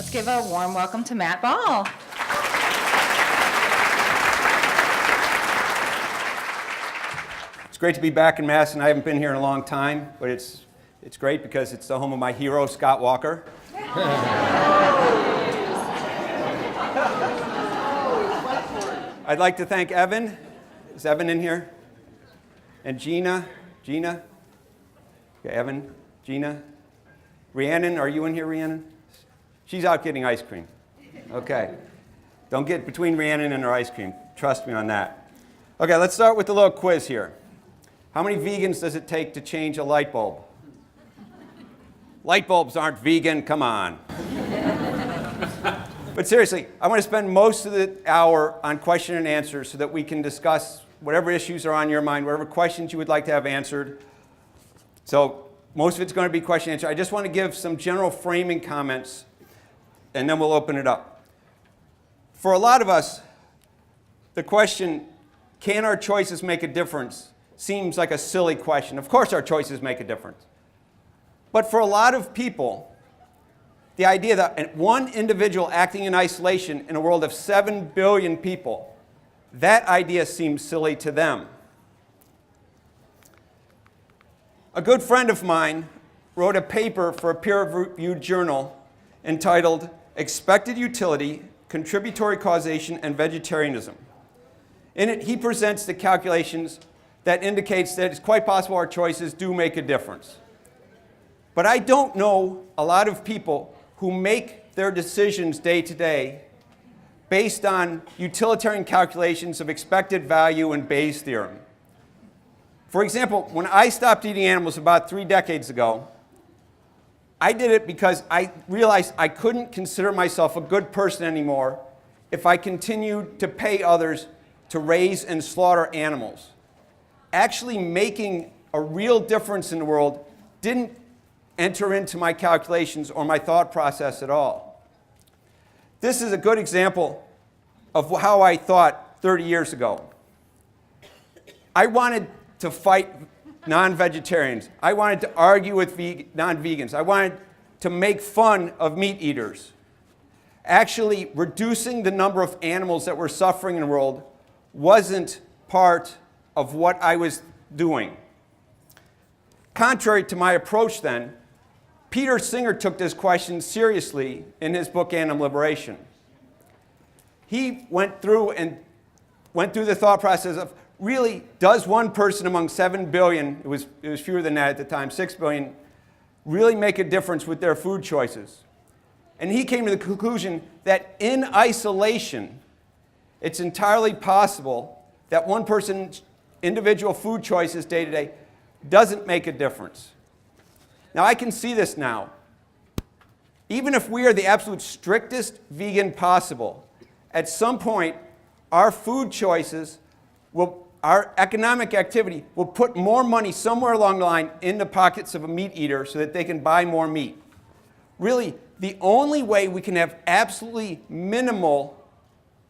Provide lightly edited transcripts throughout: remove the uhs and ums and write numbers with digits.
Let's give a warm welcome to Matt Ball. It's great to be back in Madison. I haven't been here in a long time, but it's great because it's the home of my hero, Scott Walker. I'd like to thank Evan. Is Evan in here? And Gina. Okay, Evan, Gina. Rhiannon, are you in here, Rhiannon? She's out getting ice cream. Okay. Don't get between Rhiannon and her ice cream. Trust me on that. Okay, let's start with a little quiz here. How many vegans does it take to change a light bulb? Light bulbs aren't vegan, come on. But seriously, I want to spend most of the hour on question and answer so that we can discuss whatever issues are on your mind, whatever questions you would like to have answered. So most of it's going to be question and answer. I just want to give some general framing comments, and then we'll open it up. For a lot of us, the question, can our choices make a difference, seems like a silly question. Of course our choices make a difference. But for a lot of people, the idea that one individual acting in isolation in a world of 7 billion people, that idea seems silly to them. A good friend of mine wrote a paper for a peer-reviewed journal entitled Expected Utility, Contributory Causation, and Vegetarianism. In it, he presents the calculations that indicates that it's quite possible our choices do make a difference. But I don't know a lot of people who make their decisions day to day based on utilitarian calculations of expected value and Bayes' theorem. For example, when I stopped eating animals about 3 decades ago, I did it because I realized I couldn't consider myself a good person anymore if I continued to pay others to raise and slaughter animals. Actually making a real difference in the world didn't enter into my calculations or my thought process at all. This is a good example of how I thought 30 years ago. I wanted to fight non-vegetarians. I wanted to argue with non-vegans. I wanted to make fun of meat eaters. Actually, reducing the number of animals that were suffering in the world wasn't part of what I was doing. Contrary to my approach then, Peter Singer took this question seriously in his book Animal Liberation. He went through the thought process of, really, does one person among 7 billion, it was fewer than that at the time, 6 billion, really make a difference with their food choices? And he came to the conclusion that in isolation, it's entirely possible that one person's individual food choices day to day doesn't make a difference. Now, I can see this now. Even if we are the absolute strictest vegan possible, at some point, our food choices our economic activity will put more money somewhere along the line in the pockets of a meat eater so that they can buy more meat. Really, the only way we can have absolutely minimal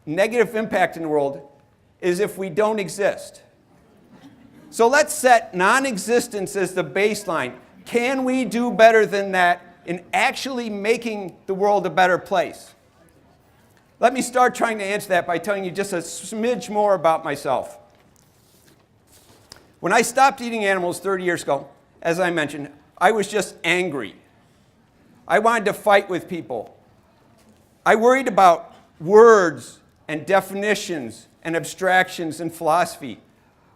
negative impact in the world is if we don't exist. So let's set non-existence as the baseline. Can we do better than that in actually making the world a better place? Let me start trying to answer that by telling you just a smidge more about myself. When I stopped eating animals 30 years ago, as I mentioned, I was just angry. I wanted to fight with people. I worried about words and definitions and abstractions and philosophy.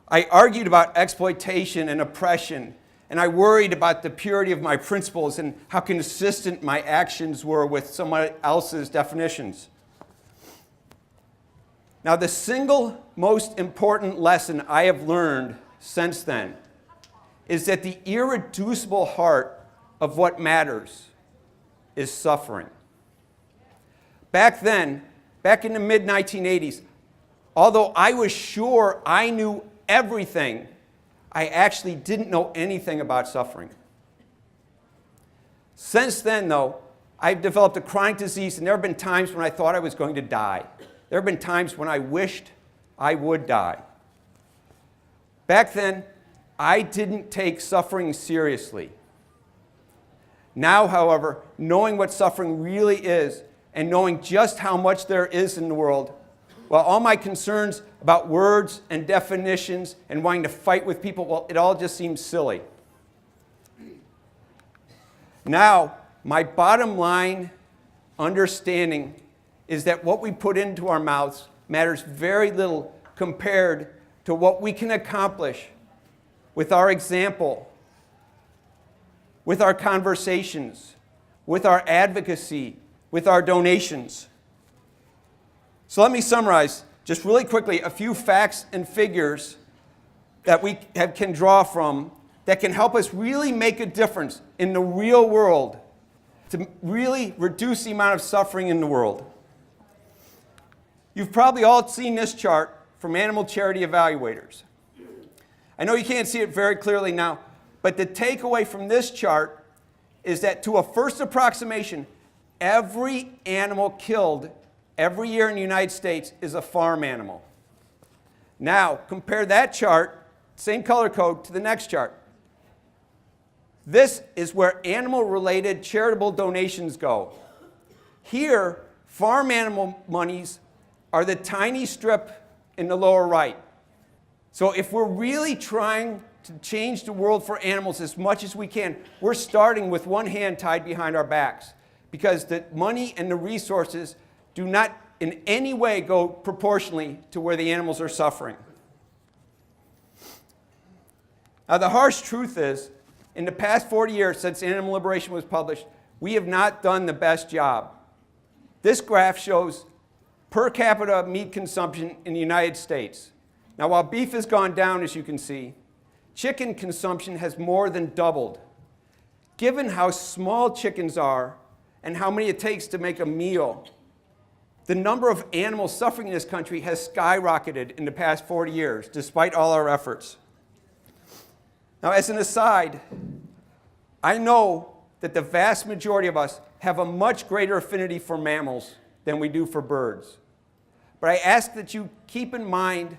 I argued about exploitation and oppression, and I worried about the purity of my principles and how consistent my actions were with someone else's definitions. Now, the single most important lesson I have learned since then is that the irreducible heart of what matters is suffering. Back then, back in the mid-1980s, although I was sure I knew everything, I actually didn't know anything about suffering. Since then, though, I've developed a chronic disease, and there have been times when I thought I was going to die. There have been times when I wished I would die. Back then, I didn't take suffering seriously. Now, however, knowing what suffering really is and knowing just how much there is in the world, well, all my concerns about words and definitions and wanting to fight with people, well, it all just seems silly. Now, my bottom line understanding is that what we put into our mouths matters very little compared to what we can accomplish with our example, with our conversations, with our advocacy, with our donations. So let me summarize just really quickly a few facts and figures that we can draw from that can help us really make a difference in the real world to really reduce the amount of suffering in the world. You've probably all seen this chart from animal charity evaluators. I know you can't see it very clearly now, but the takeaway from this chart is that to a first approximation, every animal killed every year in the United States is a farm animal. Now, compare that chart, same color code, to the next chart. This is where animal-related charitable donations go. Here, farm animal monies are the tiny strip in the lower right. So if we're really trying to change the world for animals as much as we can, we're starting with one hand tied behind our backs because the money and the resources do not in any way go proportionally to where the animals are suffering. Now, the harsh truth is, in the past 40 years since Animal Liberation was published, we have not done the best job. This graph shows per capita meat consumption in the United States. Now, while beef has gone down, as you can see, chicken consumption has more than doubled. Given how small chickens are and how many it takes to make a meal, the number of animals suffering in this country has skyrocketed in the past 40 years, despite all our efforts. Now, as an aside, I know that the vast majority of us have a much greater affinity for mammals than we do for birds. But I ask that you keep in mind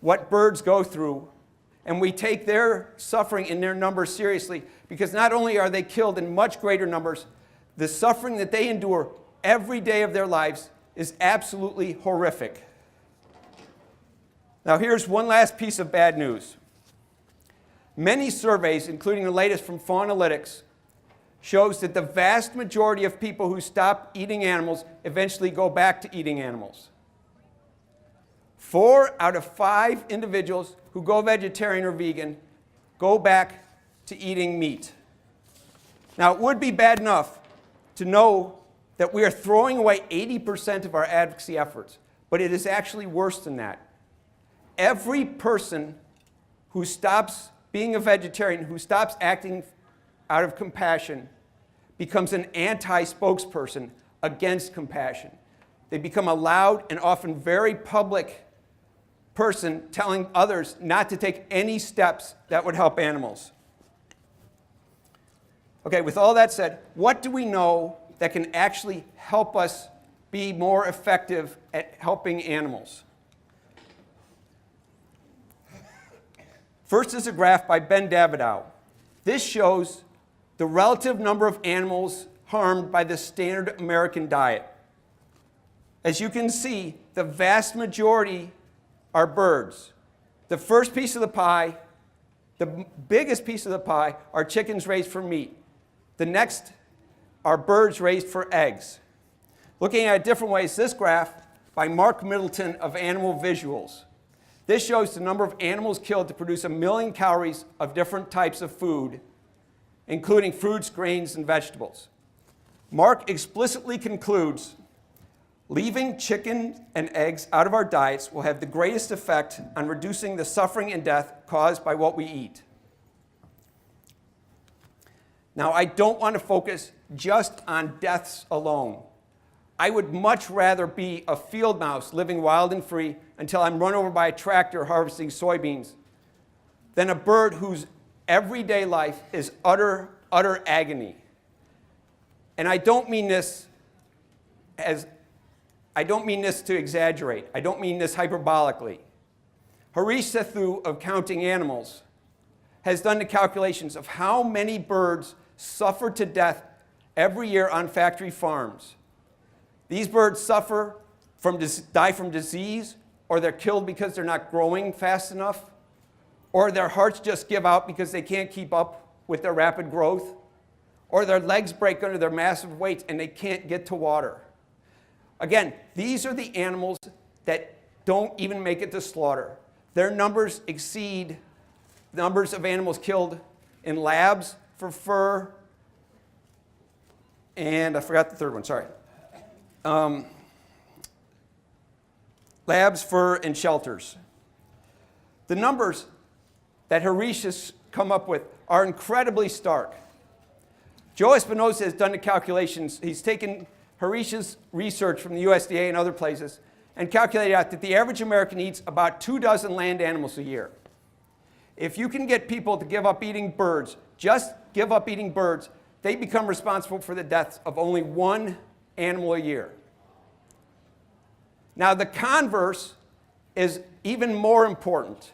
what birds go through, and we take their suffering and their numbers seriously, because not only are they killed in much greater numbers, the suffering that they endure every day of their lives is absolutely horrific. Now, here's one last piece of bad news. Many surveys, including the latest from Faunalytics, shows that the vast majority of people who stop eating animals eventually go back to eating animals. 4 out of 5 individuals who go vegetarian or vegan go back to eating meat. Now, it would be bad enough to know that we are throwing away 80% of our advocacy efforts, but it is actually worse than that. Every person who stops being a vegetarian, who stops acting out of compassion, becomes an anti-spokesperson against compassion. They become a loud and often very public person telling others not to take any steps that would help animals. Okay, with all that said, what do we know that can actually help us be more effective at helping animals? First is a graph by Ben Davidow. This shows the relative number of animals harmed by the standard American diet. As you can see, the vast majority are birds. The first piece of the pie, the biggest piece of the pie, are chickens raised for meat. The next are birds raised for eggs. Looking at it different ways, this graph by Mark Middleton of Animal Visuals. This shows the number of animals killed to produce 1 million calories of different types of food, including fruits, grains, and vegetables. Mark explicitly concludes, leaving chicken and eggs out of our diets will have the greatest effect on reducing the suffering and death caused by what we eat. Now, I don't want to focus just on deaths alone. I would much rather be a field mouse living wild and free until I'm run over by a tractor harvesting soybeans than a bird whose everyday life is utter agony. And I don't mean this to exaggerate. I don't mean this hyperbolically. Harish Sethu of Counting Animals has done the calculations of how many birds suffer to death every year on factory farms. These birds die from disease, or they're killed because they're not growing fast enough, or their hearts just give out because they can't keep up with their rapid growth, or their legs break under their massive weight and they can't get to water. Again, these are the animals that don't even make it to slaughter. Their numbers exceed numbers of animals killed in labs for fur, and I forgot the third one, sorry. Labs, fur, and shelters. The numbers that Horatius come up with are incredibly stark. Joe Espinosa has done the calculations. He's taken Horatius' research from the USDA and other places and calculated out that the average American eats about 24 land animals a year. If you can get people to give up eating birds, just give up eating birds, they become responsible for the deaths of only one animal a year. Now, the converse is even more important.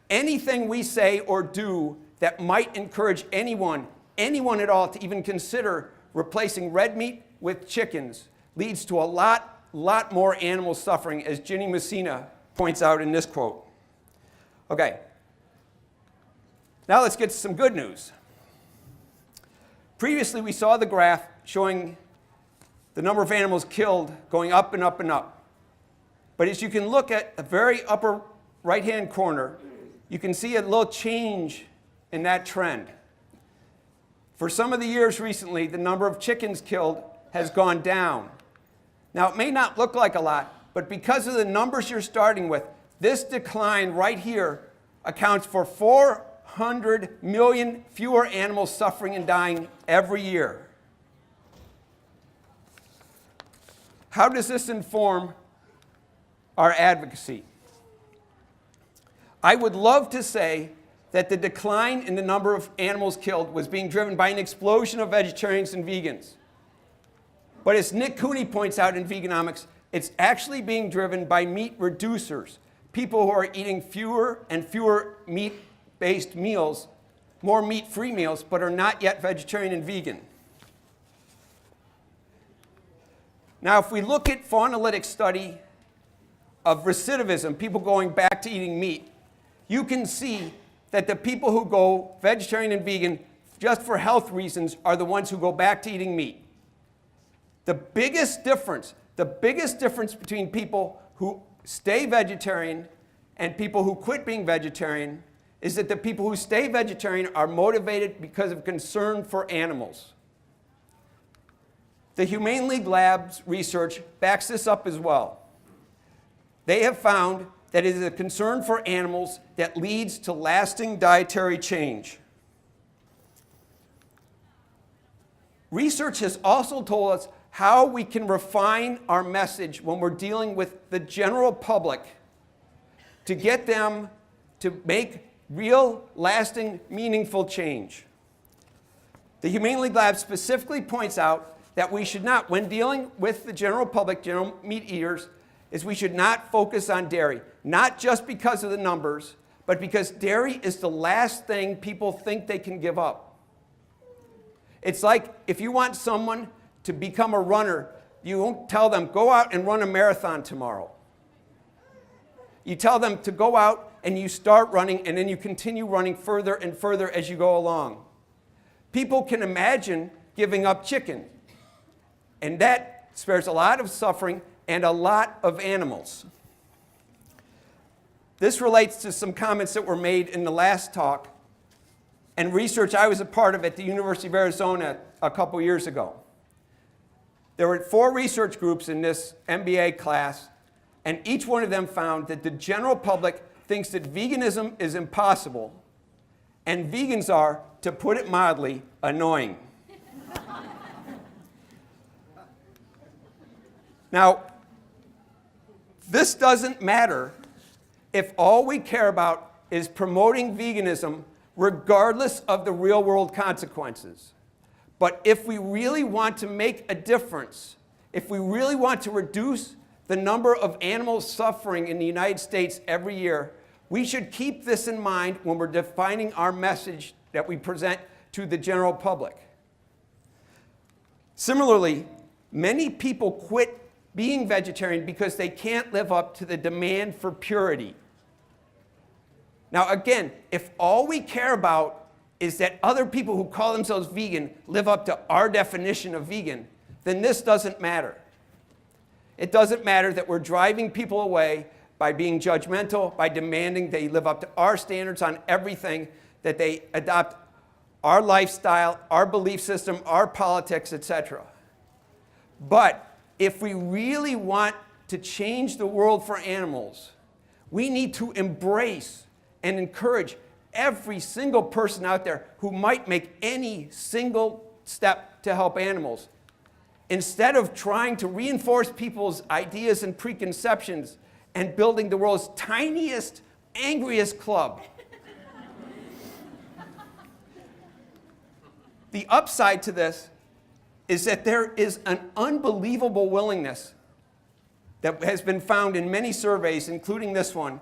Anything we say or do that might encourage anyone at all, to even consider replacing red meat with chickens leads to a lot more animal suffering, as Ginny Messina points out in this quote. Okay, now let's get to some good news. Previously, we saw the graph showing the number of animals killed going up and up and up. But as you can look at the very upper right-hand corner, you can see a little change in that trend. For some of the years recently, the number of chickens killed has gone down. Now, it may not look like a lot, but because of the numbers you're starting with, this decline right here accounts for 400 million fewer animals suffering and dying every year. How does this inform our advocacy? I would love to say that the decline in the number of animals killed was being driven by an explosion of vegetarians and vegans. But as Nick Cooney points out in Veganomics, it's actually being driven by meat reducers, people who are eating fewer and fewer meat-based meals, more meat-free meals, but are not yet vegetarian and vegan. Now, if we look at Faunalytics' study of recidivism, people going back to eating meat, you can see that the people who go vegetarian and vegan just for health reasons are the ones who go back to eating meat. The biggest difference between people who stay vegetarian and people who quit being vegetarian is that the people who stay vegetarian are motivated because of concern for animals. The Humane League Labs research backs this up as well. They have found that it is a concern for animals that leads to lasting dietary change. Research has also told us how we can refine our message when we're dealing with the general public to get them to make real, lasting, meaningful change. The Humane League Lab specifically points out that we should not, when dealing with the general public, general meat eaters, is we should not focus on dairy, not just because of the numbers, but because dairy is the last thing people think they can give up. It's like if you want someone to become a runner, you won't tell them, go out and run a marathon tomorrow. You tell them to go out and you start running, and then you continue running further and further as you go along. People can imagine giving up chicken, and that spares a lot of suffering and a lot of animals. This relates to some comments that were made in the last talk and research I was a part of at the University of Arizona a couple years ago. There were 4 research groups in this MBA class, and each one of them found that the general public thinks that veganism is impossible, and vegans are, to put it mildly, annoying. Now, this doesn't matter if all we care about is promoting veganism regardless of the real-world consequences. But if we really want to make a difference, if we really want to reduce the number of animals suffering in the United States every year, we should keep this in mind when we're defining our message that we present to the general public. Similarly, many people quit being vegetarian because they can't live up to the demand for purity. Now again, if all we care about is that other people who call themselves vegan live up to our definition of vegan, then this doesn't matter. It doesn't matter that we're driving people away by being judgmental, by demanding they live up to our standards on everything, that they adopt our lifestyle, our belief system, our politics, etc. But if we really want to change the world for animals, we need to embrace and encourage every single person out there who might make any single step to help animals. Instead of trying to reinforce people's ideas and preconceptions and building the world's tiniest, angriest club. The upside to this is that there is an unbelievable willingness that has been found in many surveys, including this one,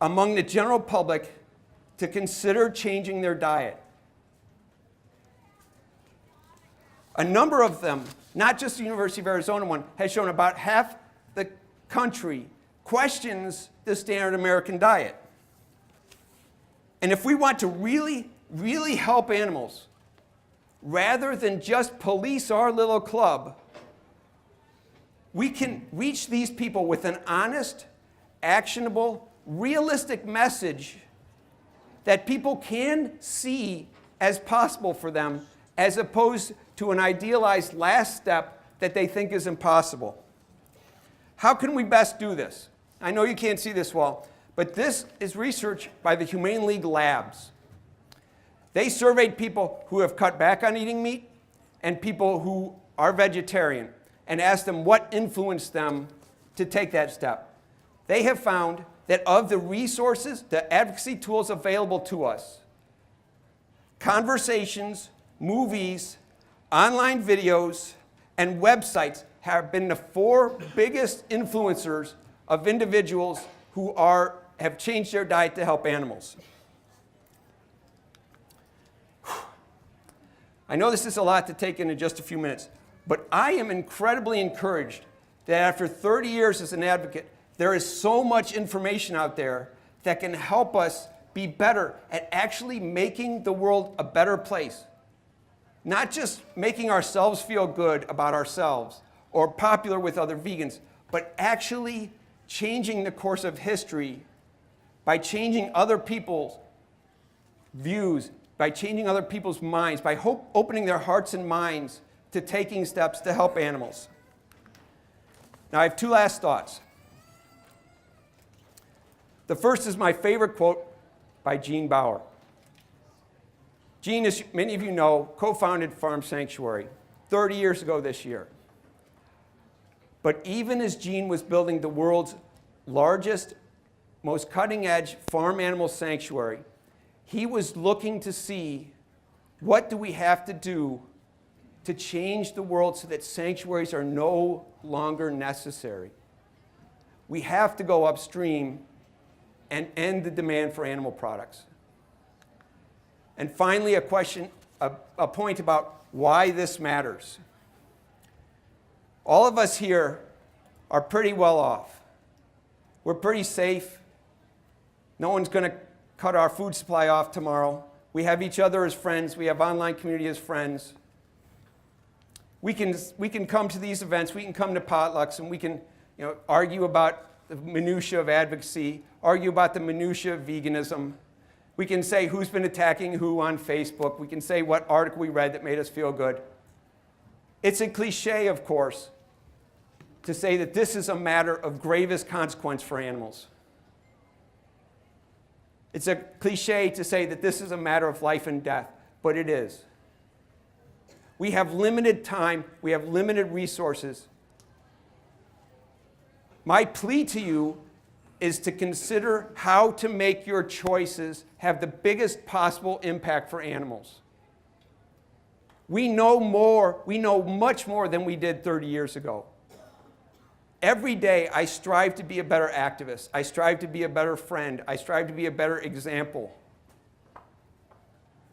among the general public to consider changing their diet. A number of them, not just the University of Arizona one, has shown about half the country questions the standard American diet. And if we want to really, really help animals, rather than just police our little club, we can reach these people with an honest, actionable, realistic message that people can see as possible for them, as opposed to an idealized last step that they think is impossible. How can we best do this? I know you can't see this well, but this is research by the Humane League Labs. They surveyed people who have cut back on eating meat and people who are vegetarian and asked them what influenced them to take that step. They have found that of the resources, the advocacy tools available to us, conversations, movies, online videos, and websites have been the 4 biggest influencers of individuals who have changed their diet to help animals. I know this is a lot to take in just a few minutes, but I am incredibly encouraged that after 30 years as an advocate, there is so much information out there that can help us be better at actually making the world a better place. Not just making ourselves feel good about ourselves or popular with other vegans, but actually changing the course of history by changing other people's views, by changing other people's minds, by opening their hearts and minds to taking steps to help animals. Now, I have 2 last thoughts. The first is my favorite quote by Gene Bauer. Gene, as many of you know, co-founded Farm Sanctuary 30 years ago this year. But even as Gene was building the world's largest, most cutting-edge farm animal sanctuary, he was looking to see what do we have to do to change the world so that sanctuaries are no longer necessary. We have to go upstream and end the demand for animal products. And finally, a point about why this matters. All of us here are pretty well off. We're pretty safe. No one's going to cut our food supply off tomorrow. We have each other as friends. We have online community as friends. We can come to these events. We can come to potlucks, and we can argue about the minutiae of advocacy, argue about the minutiae of veganism. We can say who's been attacking who on Facebook. We can say what article we read that made us feel good. It's a cliche, of course, to say that this is a matter of gravest consequence for animals. It's a cliche to say that this is a matter of life and death, but it is. We have limited time. We have limited resources. My plea to you is to consider how to make your choices have the biggest possible impact for animals. We know much more than we did 30 years ago. Every day, I strive to be a better activist. I strive to be a better friend. I strive to be a better example.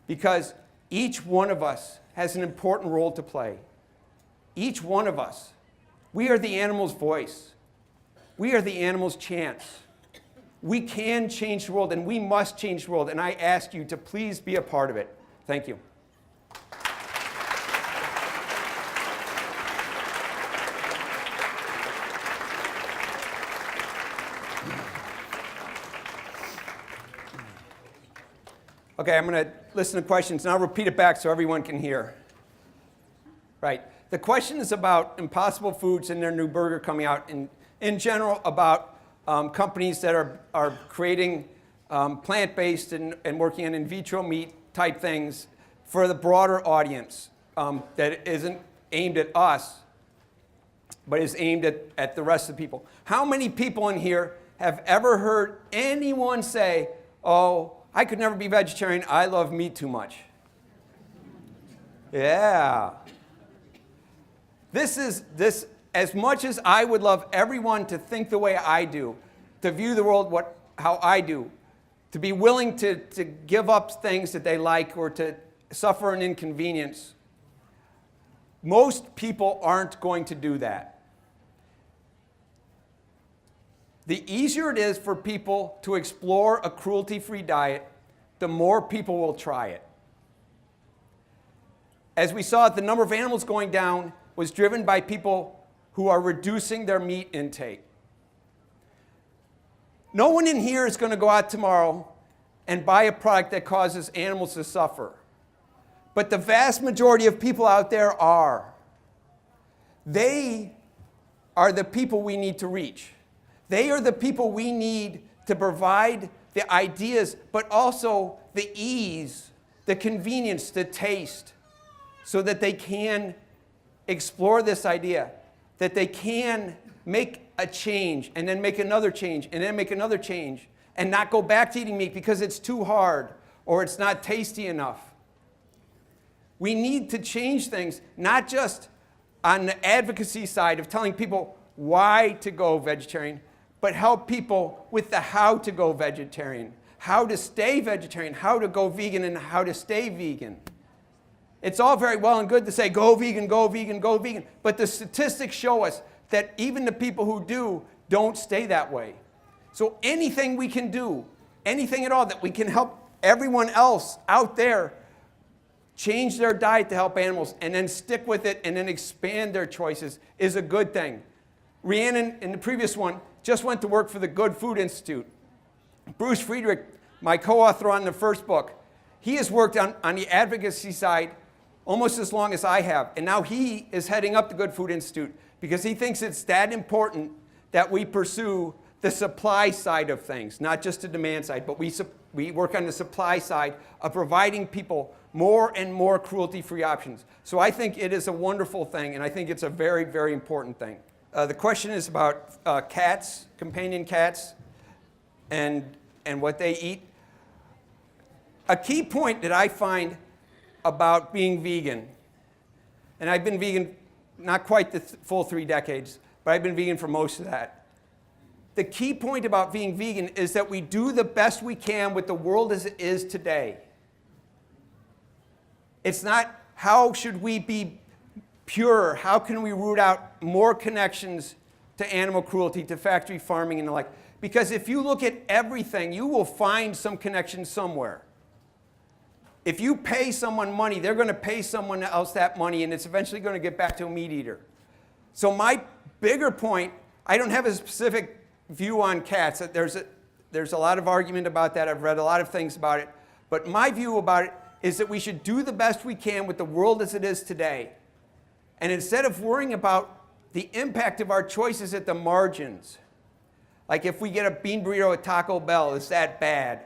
Because each one of us has an important role to play. each one of us, we are the animal's voice. We are the animal's chance. We can change the world, and we must change the world. And I ask you to please be a part of it. Thank you. Okay, I'm going to listen to questions, and I'll repeat it back so everyone can hear. Right. The question is about Impossible Foods and their new burger coming out, and in general about companies that are creating plant-based and working on in vitro meat type things for the broader audience that isn't aimed at us, but is aimed at the rest of the people. How many people in here have ever heard anyone say, oh, I could never be vegetarian, I love meat too much? Yeah. This, as much as I would love everyone to think the way I do, to view the world how I do, to be willing to give up things that they like or to suffer an inconvenience, most people aren't going to do that. The easier it is for people to explore a cruelty-free diet, the more people will try it. As we saw, the number of animals going down was driven by people who are reducing their meat intake. No one in here is going to go out tomorrow and buy a product that causes animals to suffer. But the vast majority of people out there are. They are the people we need to reach. They are the people we need to provide the ideas, but also the ease, the convenience, the taste, so that they can explore this idea, that they can make a change, and then make another change, and then make another change, and not go back to eating meat because it's too hard or it's not tasty enough. We need to change things, not just on the advocacy side of telling people why to go vegetarian, but help people with the how to go vegetarian, how to stay vegetarian, how to go vegan, and how to stay vegan. It's all very well and good to say, go vegan, go vegan, go vegan. But the statistics show us that even the people who do don't stay that way. So anything we can do, anything at all that we can help everyone else out there change their diet to help animals and then stick with it and then expand their choices is a good thing. Rhiannon, in the previous one, just went to work for the Good Food Institute. Bruce Friedrich, my co-author on the first book, he has worked on the advocacy side almost as long as I have. And now he is heading up the Good Food Institute because he thinks it's that important that we pursue the supply side of things, not just the demand side, but we work on the supply side of providing people more and more cruelty-free options. So I think it is a wonderful thing, and I think it's a very, very important thing. The question is about cats, companion cats, and what they eat. A key point that I find about being vegan, and I've been vegan not quite the full 3 decades, but I've been vegan for most of that. The key point about being vegan is that we do the best we can with the world as it is today. It's not how should we be pure, how can we root out more connections to animal cruelty, to factory farming and the like. Because if you look at everything, you will find some connection somewhere. If you pay someone money, they're going to pay someone else that money, and it's eventually going to get back to a meat eater. So my bigger point, I don't have a specific view on cats. There's a lot of argument about that. I've read a lot of things about it. But my view about it is that we should do the best we can with the world as it is today. And instead of worrying about the impact of our choices at the margins, like if we get a bean burrito at Taco Bell, is that bad?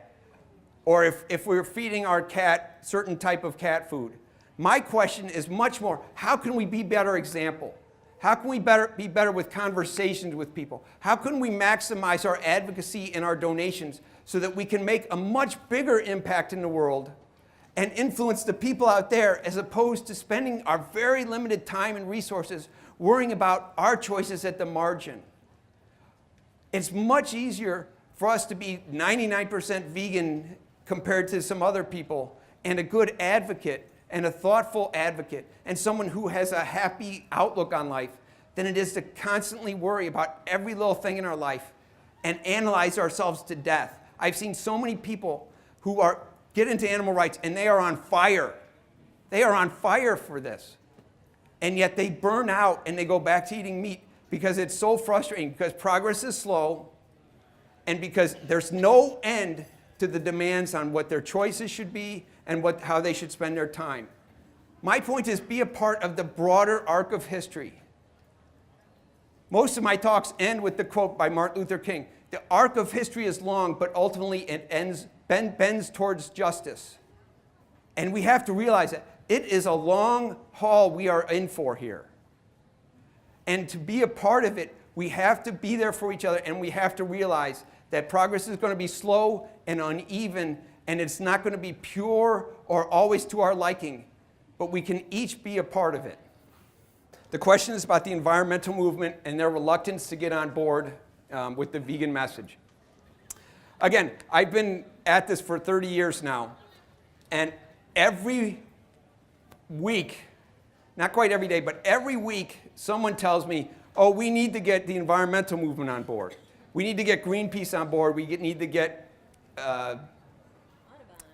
Or if we're feeding our cat certain type of cat food. My question is much more, how can we be better example? How can we be better with conversations with people? How can we maximize our advocacy and our donations so that we can make a much bigger impact in the world and influence the people out there, as opposed to spending our very limited time and resources worrying about our choices at the margin? It's much easier for us to be 99% vegan compared to some other people, and a good advocate and a thoughtful advocate and someone who has a happy outlook on life than it is to constantly worry about every little thing in our life and analyze ourselves to death. I've seen so many people who get into animal rights and they are on fire. They are on fire for this. And yet they burn out and they go back to eating meat because it's so frustrating, because progress is slow and because there's no end to the demands on what their choices should be and how they should spend their time. My point is, be a part of the broader arc of history. Most of my talks end with the quote by Martin Luther King: "The arc of history is long, but ultimately it bends towards justice." And we have to realize that it is a long haul we are in for here. And to be a part of it, we have to be there for each other, and we have to realize that progress is going to be slow and uneven, and it's not going to be pure or always to our liking, but we can each be a part of it. The question is about the environmental movement and their reluctance to get on board with the vegan message. Again, I've been at this for 30 years now, and every week, not quite every day, but every week, someone tells me, oh, we need to get the environmental movement on board. We need to get Greenpeace on board. We need to get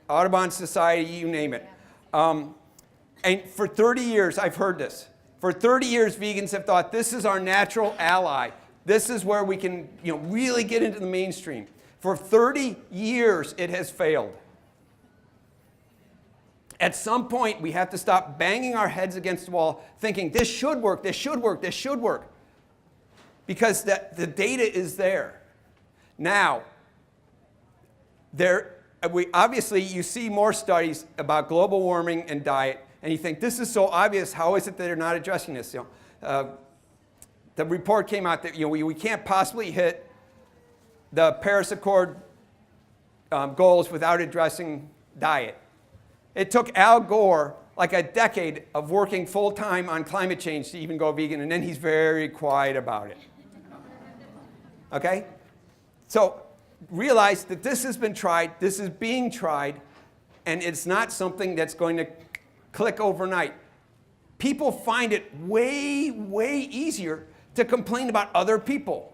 Audubon Society, you name it. And for 30 years, I've heard this. For 30 years, vegans have thought this is our natural ally. This is where we can, really get into the mainstream. For 30 years, it has failed. At some point, we have to stop banging our heads against the wall, thinking this should work, this should work, this should work. Because the data is there. Now, obviously, you see more studies about global warming and diet, and you think, this is so obvious, how is it that they're not addressing this? The report came out that we can't possibly hit the Paris Accord goals without addressing diet. It took Al Gore like a decade of working full-time on climate change to even go vegan, and then he's very quiet about it. Okay? So realize that this has been tried, this is being tried, and it's not something that's going to click overnight. People find it way, way easier to complain about other people,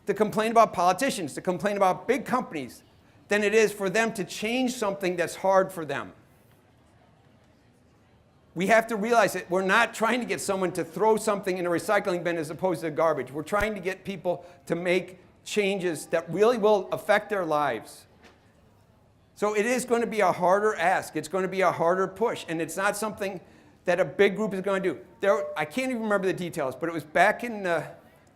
to complain about politicians, to complain about big companies, than it is for them to change something that's hard for them. We have to realize that we're not trying to get someone to throw something in a recycling bin as opposed to garbage. We're trying to get people to make changes that really will affect their lives. So it is going to be a harder ask. It's going to be a harder push. And it's not something that a big group is going to do. I can't even remember the details, but it was back in the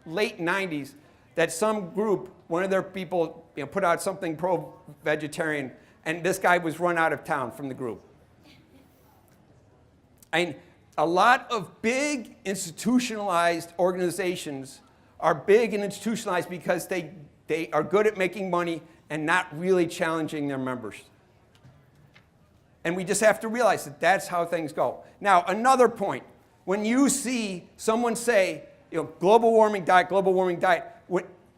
late 90s that some group, one of their people, put out something pro-vegetarian, and this guy was run out of town from the group. And a lot of big institutionalized organizations are big and institutionalized because they are good at making money and not really challenging their members. And we just have to realize that that's how things go. Now, another point. When you see someone say, global warming diet,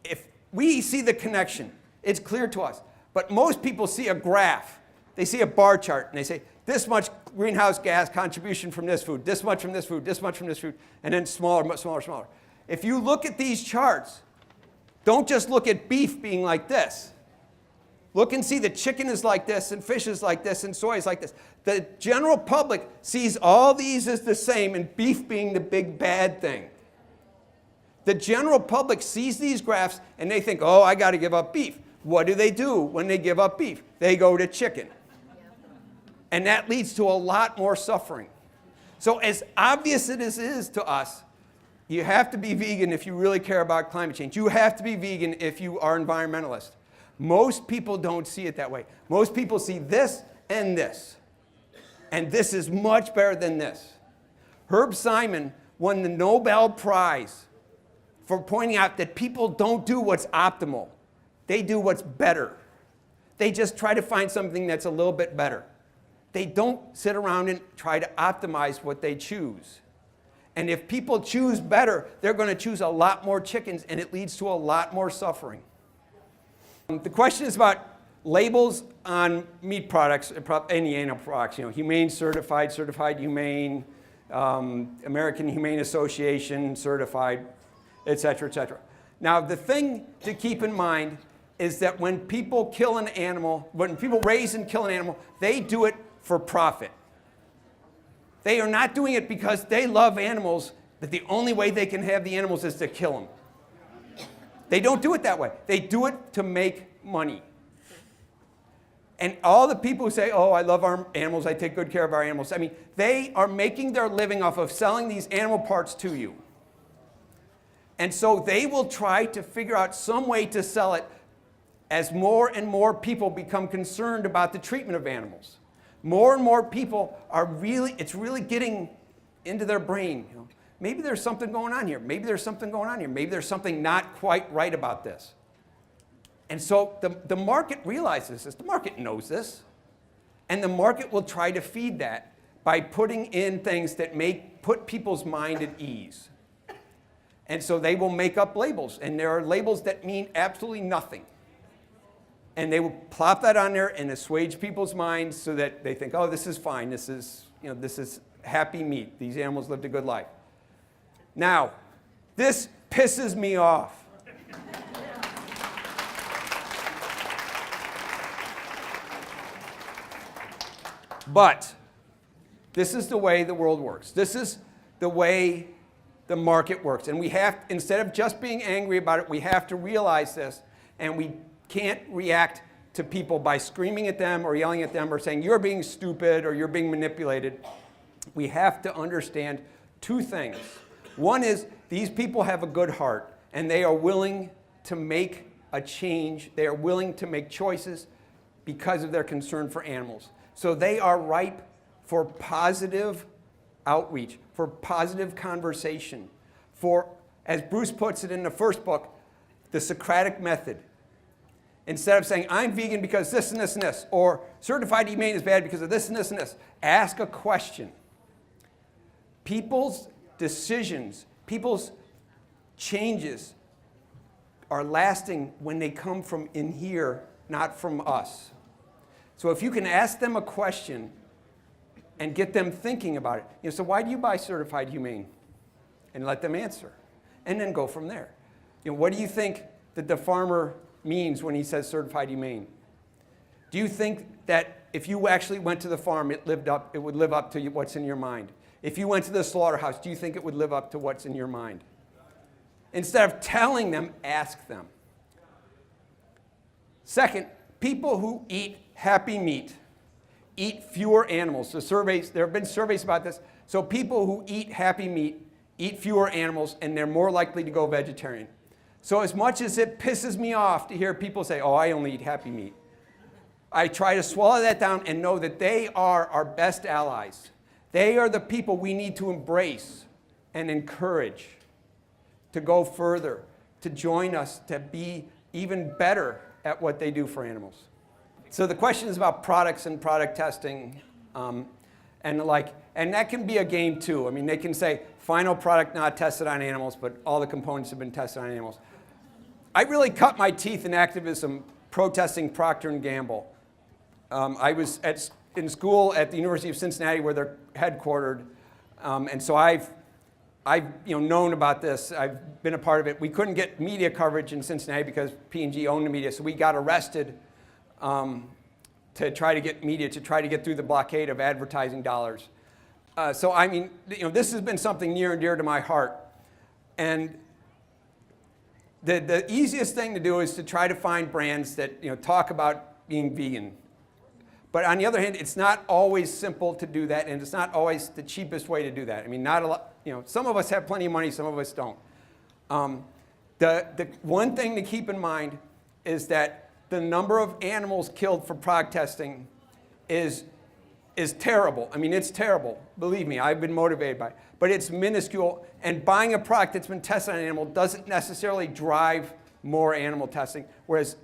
if we see the connection, it's clear to us. But most people see a graph. They see a bar chart, and they say, this much greenhouse gas contribution from this food, this much from this food, this much from this food, and then smaller, smaller, smaller. If you look at these charts, don't just look at beef being like this. Look and see that chicken is like this, and fish is like this, and soy is like this. The general public sees all these as the same, and beef being the big bad thing. The general public sees these graphs, and they think, oh, I got to give up beef. What do they do when they give up beef? They go to chicken. And that leads to a lot more suffering. So as obvious as it is to us, you have to be vegan if you really care about climate change. You have to be vegan if you are environmentalist. Most people don't see it that way. Most people see this and this. And this is much better than this. Herb Simon won the Nobel Prize for pointing out that people don't do what's optimal. They do what's better. They just try to find something that's a little bit better. They don't sit around and try to optimize what they choose. And if people choose better, they're going to choose a lot more chickens, and it leads to a lot more suffering. The question is about labels on meat products, any animal products, humane certified, certified humane, American Humane Association certified, et cetera, et cetera. Now, the thing to keep in mind is that when people kill an animal, when people raise and kill an animal, they do it for profit. They are not doing it because they love animals, that the only way they can have the animals is to kill them. They don't do it that way. They do it to make money. And all the people who say, oh, I love our animals, I take good care of our animals, I mean, they are making their living off of selling these animal parts to you. And so they will try to figure out some way to sell it as more and more people become concerned about the treatment of animals. More and more people are really, it's really getting into their brain. Maybe there's something going on here. Maybe there's something going on here. Maybe there's something not quite right about this. And so the market realizes this. The market knows this. And the market will try to feed that by putting in things that put people's mind at ease. And so they will make up labels. And there are labels that mean absolutely nothing. And they will plop that on there and assuage people's minds so that they think, oh, this is fine. This is happy meat. These animals lived a good life. Now, this pisses me off. But this is the way the world works. This is the way the market works. And we have, instead of just being angry about it, we have to realize this. And we can't react to people by screaming at them or yelling at them or saying, you're being stupid or you're being manipulated. We have to understand two things. One is these people have a good heart and they are willing to make a change. They are willing to make choices because of their concern for animals. So they are ripe for positive outreach, for positive conversation, for, as Bruce puts it in the first book, the Socratic method. Instead of saying, I'm vegan because this and this and this, or certified humane is bad because of this and this and this, ask a question. People's decisions, people's changes are lasting when they come from in here, not from us. So if you can ask them a question and get them thinking about it, so why do you buy certified humane? And let them answer. And then go from there. What do you think that the farmer means when he says certified humane? Do you think that if you actually went to the farm, it would live up to what's in your mind? If you went to the slaughterhouse, do you think it would live up to what's in your mind? Instead of telling them, ask them. Second, people who eat happy meat eat fewer animals. So there have been surveys about this. So people who eat happy meat eat fewer animals, and they're more likely to go vegetarian. So as much as it pisses me off to hear people say, oh, I only eat happy meat, I try to swallow that down and know that they are our best allies. They are the people we need to embrace and encourage to go further, to join us, to be even better at what they do for animals. So the question is about products and product testing, and that can be a game too. I mean, they can say, final product not tested on animals, but all the components have been tested on animals. I really cut my teeth in activism protesting Procter & Gamble. I was in school at the University of Cincinnati where they're headquartered, and so I've known about this. I've been a part of it. We couldn't get media coverage in Cincinnati because P&G owned the media, so we got arrested to try to get media, to try to get through the blockade of advertising dollars. So I mean, this has been something near and dear to my heart. And the easiest thing to do is to try to find brands that talk about being vegan. But on the other hand, it's not always simple to do that, and it's not always the cheapest way to do that. I mean, not a lot. Some of us have plenty of money, some of us don't. The one thing to keep in mind is that the number of animals killed for product testing is terrible. I mean, it's terrible. Believe me, I've been motivated by it. But it's minuscule, and buying a product that's been tested on an animal doesn't necessarily drive more animal testing, whereas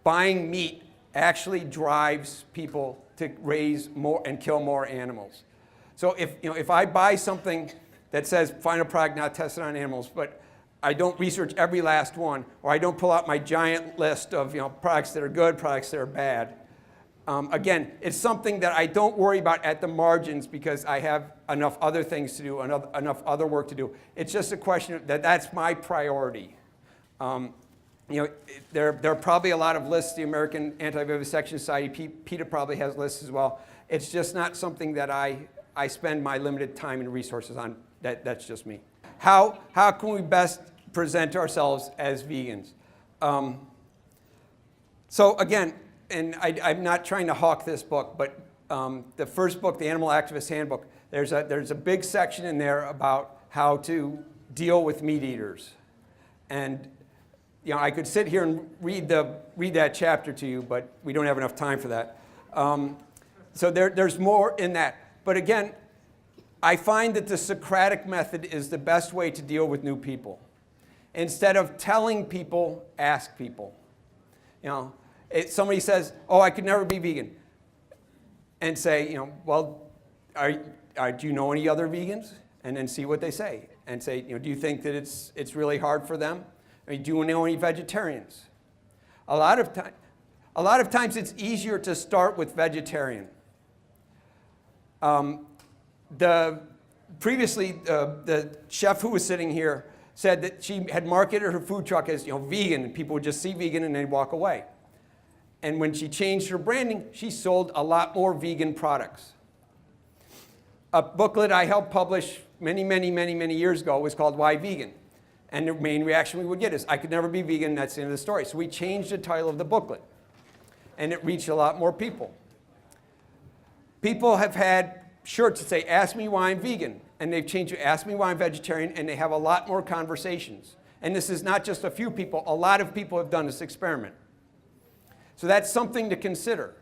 buying meat actually drives people to raise more and kill more animals. So if I buy something that says final product not tested on animals, but I don't research every last one, or I don't pull out my giant list of products that are good, products that are bad. Again, it's something that I don't worry about at the margins because I have enough other things to do, enough other work to do. It's just a question of that's my priority. There are probably a lot of lists. The American Anti-Vivisection Society, PETA probably has lists as well. It's just not something that I spend my limited time and resources on. That's just me. How can we best present ourselves as vegans? So again, and I'm not trying to hawk this book, but the first book, the Animal Activist Handbook, there's a big section in there about how to deal with meat eaters. And I could sit here and read that chapter to you, but we don't have enough time for that. So there's more in that. But again, I find that the Socratic method is the best way to deal with new people. Instead of telling people, ask people. Somebody says, "Oh, I could never be vegan," and say, "Well, do you know any other vegans?" And then see what they say, and say, "Do you think that it's really hard for them? I mean, do you know any vegetarians?" A lot of times, it's easier to start with vegetarian. Previously, the chef who was sitting here said that she had marketed her food truck as vegan, and people would just see vegan and they'd walk away. And when she changed her branding, she sold a lot more vegan products. A booklet I helped publish many years ago was called Why Vegan? And the main reaction we would get is, "I could never be vegan," that's the end of the story. So we changed the title of the booklet, and it reached a lot more people. People have had shirts that say, "Ask me why I'm vegan," and they've changed to "Ask me why I'm vegetarian," and they have a lot more conversations. And this is not just a few people, a lot of people have done this experiment. So that's something to consider.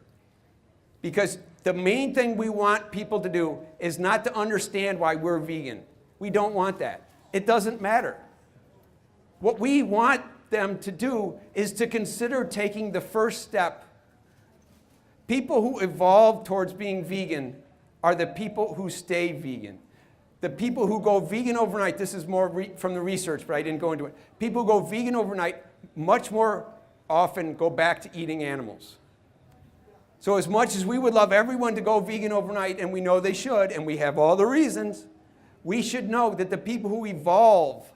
Because the main thing we want people to do is not to understand why we're vegan. We don't want that. It doesn't matter. What we want them to do is to consider taking the first step. People who evolve towards being vegan are the people who stay vegan. The people who go vegan overnight, this is more from the research, but I didn't go into it. People who go vegan overnight much more often go back to eating animals. So as much as we would love everyone to go vegan overnight, and we know they should, and we have all the reasons, we should know that the people who evolve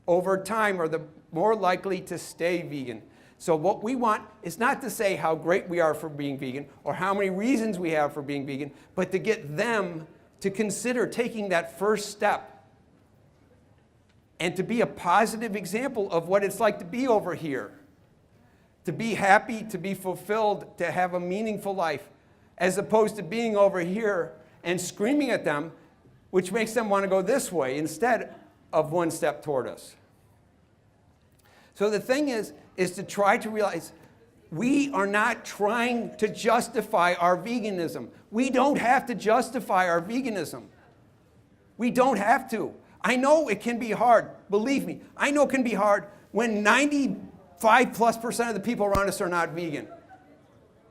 over time are the more likely to stay vegan. So what we want is not to say how great we are for being vegan or how many reasons we have for being vegan, but to get them to consider taking that first step and to be a positive example of what it's like to be over here, to be happy, to be fulfilled, to have a meaningful life, as opposed to being over here and screaming at them, which makes them want to go this way instead of one step toward us. So the thing is to try to realize we are not trying to justify our veganism. We don't have to justify our veganism. We don't have to. I know it can be hard. Believe me, I know it can be hard when 95+% of the people around us are not vegan.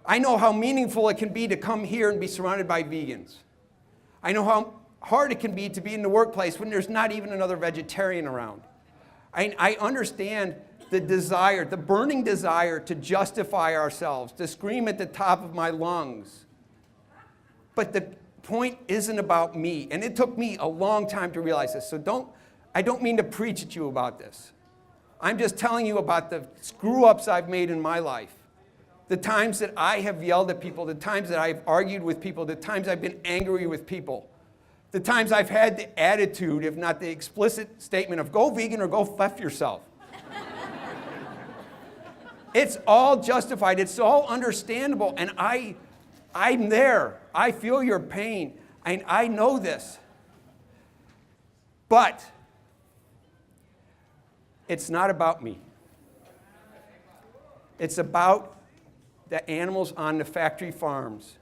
I know how meaningful it can be to come here and be surrounded by vegans. I know how hard it can be to be in the workplace when there's not even another vegetarian around. I understand the desire, the burning desire to justify ourselves, to scream at the top of my lungs. But the point isn't about me, and it took me a long time to realize this, so I don't mean to preach at you about this. I'm just telling you about the screw-ups I've made in my life, the times that I have yelled at people, the times that I've argued with people, the times I've been angry with people, the times I've had the attitude, if not the explicit statement of go vegan or go F yourself. It's all justified. It's all understandable. And I'm there. I feel your pain. I know this. But it's not about me. It's about the animals on the factory farms.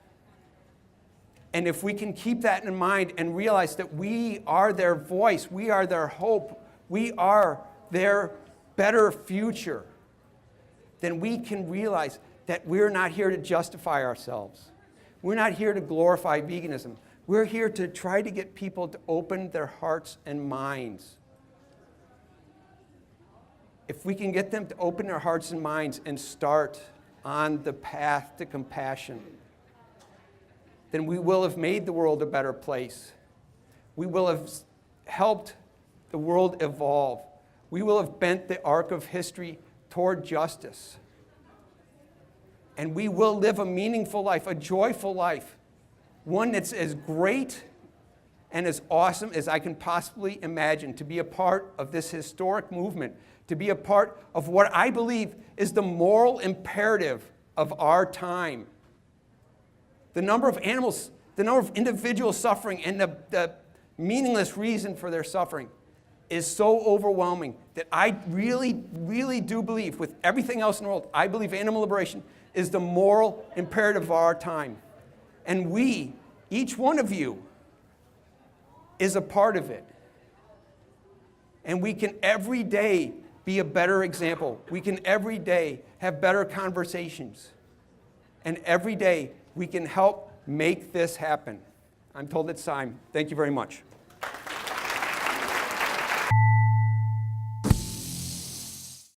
And if we can keep that in mind and realize that we are their voice, we are their hope, we are their better future, then we can realize that we're not here to justify ourselves. We're not here to glorify veganism. We're here to try to get people to open their hearts and minds if we can get them to open their hearts and minds and start on the path to compassion, then we will have made the world a better place. We will have helped the world evolve. We will have bent the arc of history toward justice. And we will live a meaningful life, a joyful life, one that's as great and as awesome as I can possibly imagine, to be a part of this historic movement, to be a part of what I believe is the moral imperative of our time. The number of animals, the number of individuals suffering, and the meaningless reason for their suffering is so overwhelming that I really, really do believe, with everything else in the world, I believe animal liberation is the moral imperative of our time. And we, each one of you, is a part of it. And we can every day be a better example. We can every day have better conversations. And every day we can help make this happen. I'm told it's time. Thank you very much.